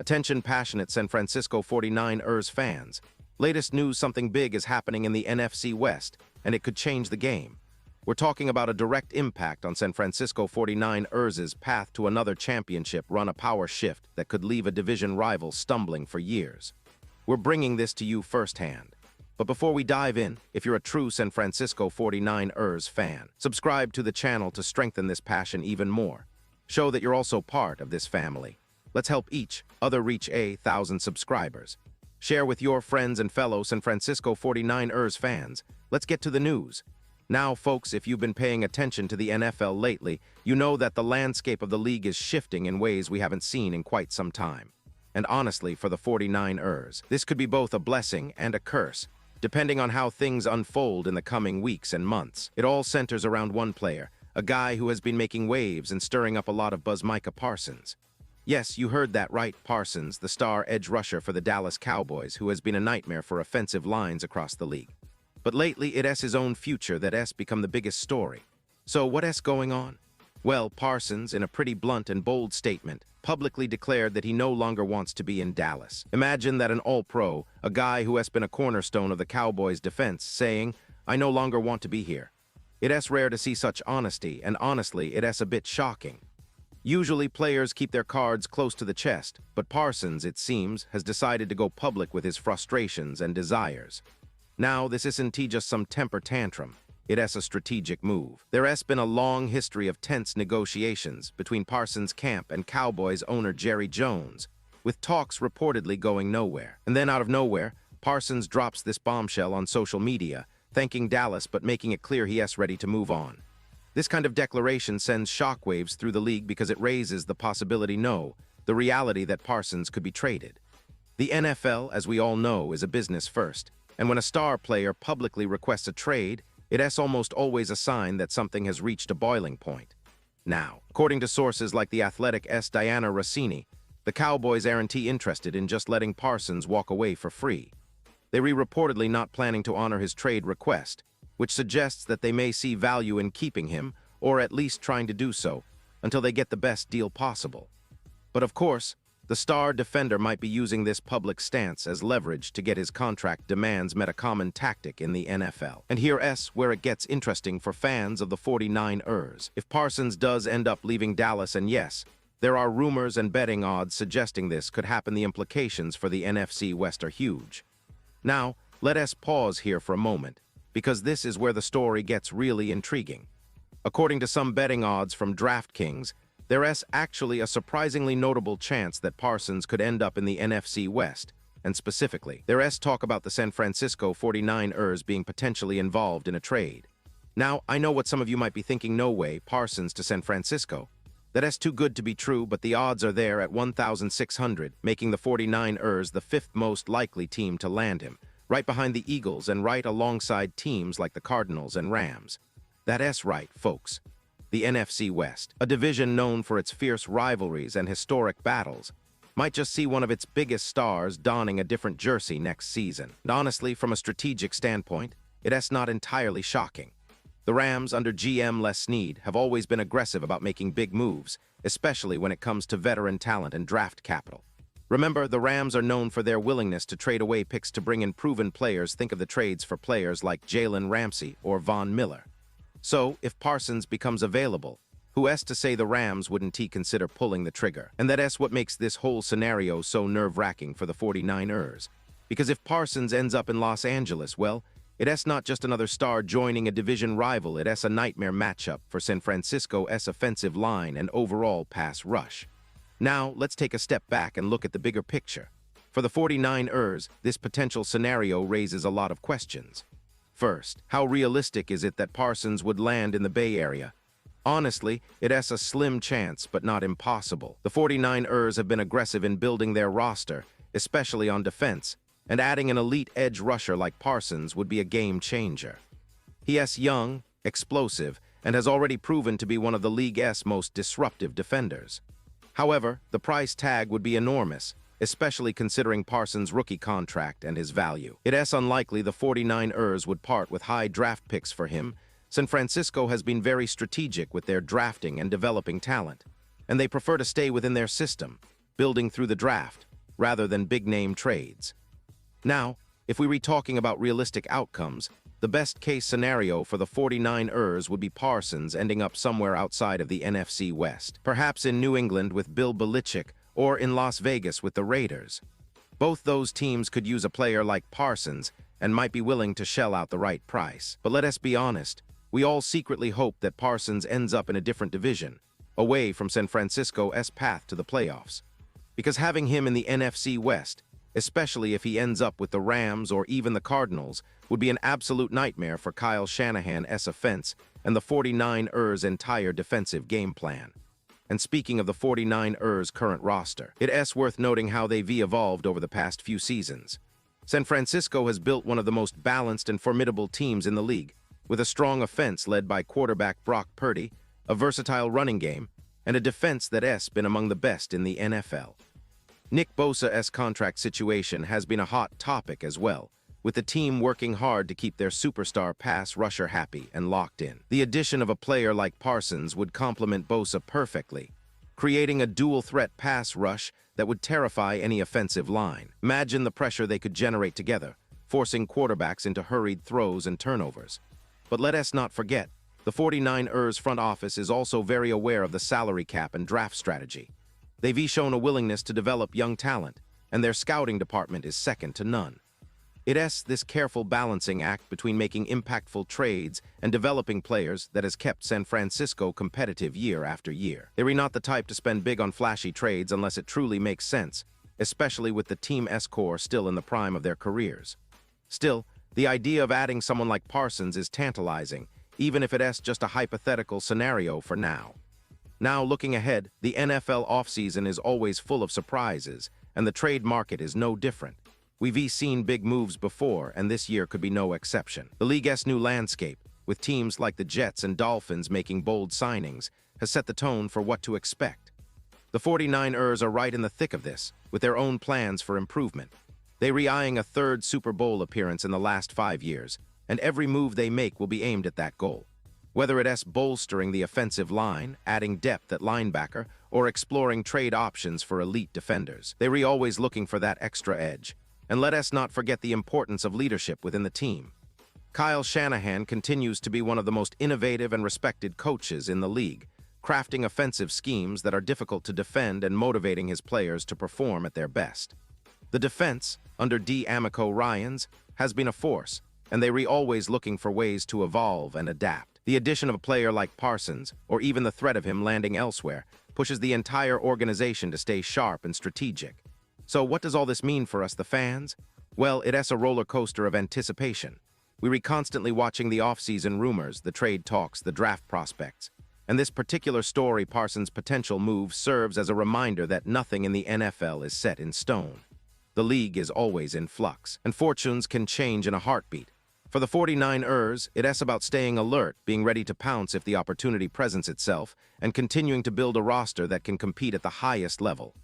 Attention passionate San Francisco 49ers fans. Latest news, something big is happening in the NFC West, and it could change the game. We're talking about a direct impact on San Francisco 49ers' path to another championship run, a power shift that could leave a division rival stumbling for years. We're bringing this to you firsthand. But before we dive in, if you're a true San Francisco 49ers fan, subscribe to the channel to strengthen this passion even more. Show that you're also part of this family. Let's help each other reach 1,000 subscribers. Share with your friends and fellow San Francisco 49ers fans. Let's get to the news. Now, folks, if you've been paying attention to the NFL lately, you know that the landscape of the league is shifting in ways we haven't seen in quite some time. And honestly, for the 49ers, this could be both a blessing and a curse, depending on how things unfold in the coming weeks and months. It all centers around one player, a guy who has been making waves and stirring up a lot of buzz, Micah Parsons. Yes, you heard that right, Parsons, the star edge rusher for the Dallas Cowboys, who has been a nightmare for offensive lines across the league. But lately, it's his own future that's become the biggest story. So what's going on? Well, Parsons, in a pretty blunt and bold statement, publicly declared that he no longer wants to be in Dallas. Imagine that, an all-pro, a guy who has been a cornerstone of the Cowboys' defense, saying, "I no longer want to be here." It's rare to see such honesty, and honestly, it's a bit shocking. Usually, players keep their cards close to the chest, but Parsons, it seems, has decided to go public with his frustrations and desires. Now, this isn't just some temper tantrum. It's a strategic move. There's been a long history of tense negotiations between Parsons' camp and Cowboys owner Jerry Jones, with talks reportedly going nowhere. And then out of nowhere, Parsons drops this bombshell on social media, thanking Dallas but making it clear he's ready to move on. This kind of declaration sends shockwaves through the league because it raises the possibility, the reality that Parsons could be traded. The NFL, as we all know, is a business first, and when a star player publicly requests a trade, it's almost always a sign that something has reached a boiling point. Now, according to sources like The Athletic's Diana Rossini, the Cowboys aren't interested in just letting Parsons walk away for free. They're reportedly not planning to honor his trade request, which suggests that they may see value in keeping him, or at least trying to do so, until they get the best deal possible. But of course, the star defender might be using this public stance as leverage to get his contract demands met, a common tactic in the NFL. And here's where it gets interesting for fans of the 49ers. If Parsons does end up leaving Dallas, and yes, there are rumors and betting odds suggesting this could happen, the implications for the NFC West are huge. Now, let us pause here for a moment, because this is where the story gets really intriguing. According to some betting odds from DraftKings, there's actually a surprisingly notable chance that Parsons could end up in the NFC West, and specifically, there's talk about the San Francisco 49ers being potentially involved in a trade. Now, I know what some of you might be thinking: no way, Parsons to San Francisco. That's too good to be true, but the odds are there at 1,600, making the 49ers the fifth most likely team to land him, right behind the Eagles and right alongside teams like the Cardinals and Rams. That's right, folks. The NFC West, a division known for its fierce rivalries and historic battles, might just see one of its biggest stars donning a different jersey next season. And honestly, from a strategic standpoint, it's not entirely shocking. The Rams, under GM Les Snead, have always been aggressive about making big moves, especially when it comes to veteran talent and draft capital. Remember, the Rams are known for their willingness to trade away picks to bring in proven players. Think of the trades for players like Jalen Ramsey or Von Miller. So, if Parsons becomes available, who's to say the Rams wouldn't consider pulling the trigger? And that's what makes this whole scenario so nerve-wracking for the 49ers. Because if Parsons ends up in Los Angeles, well, it's not just another star joining a division rival, it's a nightmare matchup for San Francisco's offensive line and overall pass rush. Now, let's take a step back and look at the bigger picture. For the 49ers, this potential scenario raises a lot of questions. First, how realistic is it that Parsons would land in the Bay Area? Honestly, it's a slim chance, but not impossible. The 49ers have been aggressive in building their roster, especially on defense, and adding an elite edge rusher like Parsons would be a game changer. He's young, explosive, and has already proven to be one of the league's most disruptive defenders. However, the price tag would be enormous, especially considering Parsons' rookie contract and his value. It's unlikely the 49ers would part with high draft picks for him. San Francisco has been very strategic with their drafting and developing talent, and they prefer to stay within their system, building through the draft, rather than big-name trades. Now, if we were talking about realistic outcomes, the best-case scenario for the 49ers would be Parsons ending up somewhere outside of the NFC West, perhaps in New England with Bill Belichick or in Las Vegas with the Raiders. Both those teams could use a player like Parsons and might be willing to shell out the right price. But let us be honest, we all secretly hope that Parsons ends up in a different division, away from San Francisco's path to the playoffs. Because having him in the NFC West, especially if he ends up with the Rams or even the Cardinals, would be an absolute nightmare for Kyle Shanahan's offense and the 49ers' entire defensive game plan. And speaking of the 49ers' current roster, it's worth noting how they've evolved over the past few seasons. San Francisco has built one of the most balanced and formidable teams in the league, with a strong offense led by quarterback Brock Purdy, a versatile running game, and a defense that's been among the best in the NFL. Nick Bosa's contract situation has been a hot topic as well, with the team working hard to keep their superstar pass rusher happy and locked in. The addition of a player like Parsons would complement Bosa perfectly, creating a dual-threat pass rush that would terrify any offensive line. Imagine the pressure they could generate together, forcing quarterbacks into hurried throws and turnovers. But let us not forget, the 49ers front office is also very aware of the salary cap and draft strategy. They've shown a willingness to develop young talent, and their scouting department is second to none. It's this careful balancing act between making impactful trades and developing players that has kept San Francisco competitive year after year. They're not the type to spend big on flashy trades unless it truly makes sense, especially with the team's core still in the prime of their careers. Still, the idea of adding someone like Parsons is tantalizing, even if it's just a hypothetical scenario for now. Now, looking ahead, the NFL offseason is always full of surprises, and the trade market is no different. We've seen big moves before, and this year could be no exception. The league's new landscape, with teams like the Jets and Dolphins making bold signings, has set the tone for what to expect. The 49ers are right in the thick of this, with their own plans for improvement. They're eyeing a third Super Bowl appearance in the last 5 years, and every move they make will be aimed at that goal. Whether it's bolstering the offensive line, adding depth at linebacker, or exploring trade options for elite defenders, they're always looking for that extra edge. And let us not forget the importance of leadership within the team. Kyle Shanahan continues to be one of the most innovative and respected coaches in the league, crafting offensive schemes that are difficult to defend and motivating his players to perform at their best. The defense, under D'Amico Ryans, has been a force, and they're always looking for ways to evolve and adapt. The addition of a player like Parsons, or even the threat of him landing elsewhere, pushes the entire organization to stay sharp and strategic. So what does all this mean for us, the fans? Well, it's a roller coaster of anticipation. We're constantly watching the off-season rumors, the trade talks, the draft prospects. And this particular story, Parsons' potential move, serves as a reminder that nothing in the NFL is set in stone. The league is always in flux, and fortunes can change in a heartbeat. For the 49ers, it's about staying alert, being ready to pounce if the opportunity presents itself, and continuing to build a roster that can compete at the highest level.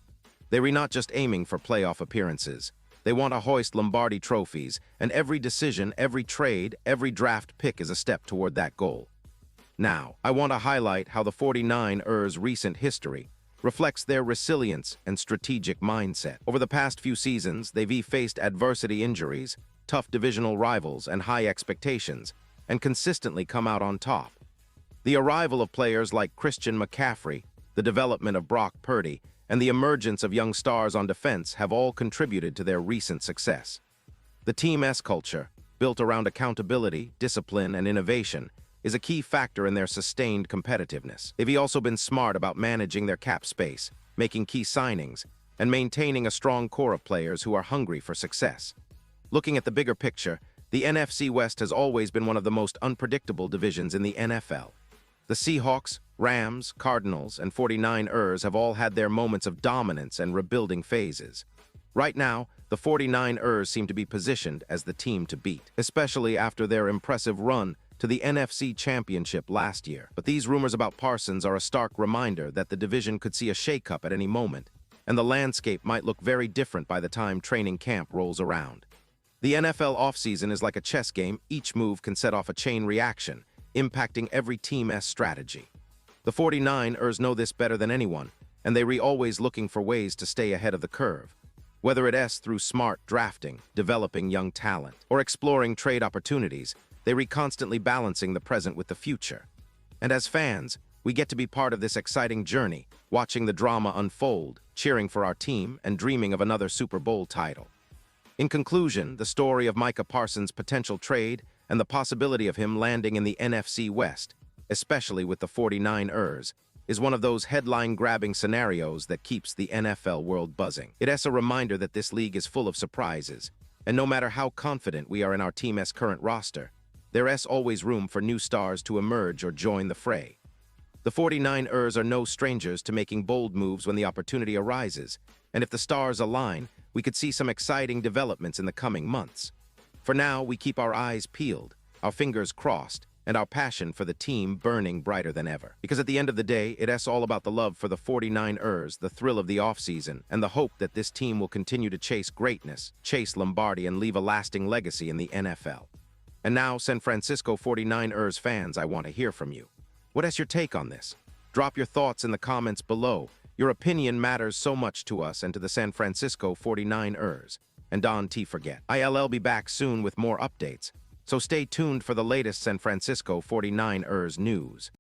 They're not just aiming for playoff appearances. They want to hoist Lombardi trophies, and every decision, every trade, every draft pick is a step toward that goal. Now, I want to highlight how the 49ers' recent history reflects their resilience and strategic mindset. Over the past few seasons, they've faced adversity, injuries, tough divisional rivals, and high expectations, and consistently come out on top. The arrival of players like Christian McCaffrey, the development of Brock Purdy, and the emergence of young stars on defense have all contributed to their recent success. The team's culture, built around accountability, discipline, and innovation, is a key factor in their sustained competitiveness. They've also been smart about managing their cap space, making key signings, and maintaining a strong core of players who are hungry for success. Looking at the bigger picture, the NFC West has always been one of the most unpredictable divisions in the NFL. The Seahawks, Rams, Cardinals, and 49ers have all had their moments of dominance and rebuilding phases. Right now, the 49ers seem to be positioned as the team to beat, especially after their impressive run to the NFC Championship last year. But these rumors about Parsons are a stark reminder that the division could see a shakeup at any moment, and the landscape might look very different by the time training camp rolls around. The NFL offseason is like a chess game. Each move can set off a chain reaction, impacting every team's strategy. The 49ers know this better than anyone, and they're always looking for ways to stay ahead of the curve. Whether it's through smart drafting, developing young talent, or exploring trade opportunities, they're constantly balancing the present with the future. And as fans, we get to be part of this exciting journey, watching the drama unfold, cheering for our team, and dreaming of another Super Bowl title. In conclusion, the story of Micah Parsons' potential trade and the possibility of him landing in the NFC West, especially with the 49ers, is one of those headline-grabbing scenarios that keeps the NFL world buzzing. It's a reminder that this league is full of surprises, and no matter how confident we are in our team's current roster, there's always room for new stars to emerge or join the fray. The 49ers are no strangers to making bold moves when the opportunity arises, and if the stars align, we could see some exciting developments in the coming months. For now, we keep our eyes peeled, our fingers crossed, and our passion for the team burning brighter than ever. Because at the end of the day, it's all about the love for the 49ers, the thrill of the offseason, and the hope that this team will continue to chase greatness, chase Lombardi, and leave a lasting legacy in the NFL. And now, San Francisco 49ers fans, I want to hear from you. What is your take on this? Drop your thoughts in the comments below. Your opinion matters so much to us and to the San Francisco 49ers. And don't forget, I'll be back soon with more updates. So stay tuned for the latest San Francisco 49ers news.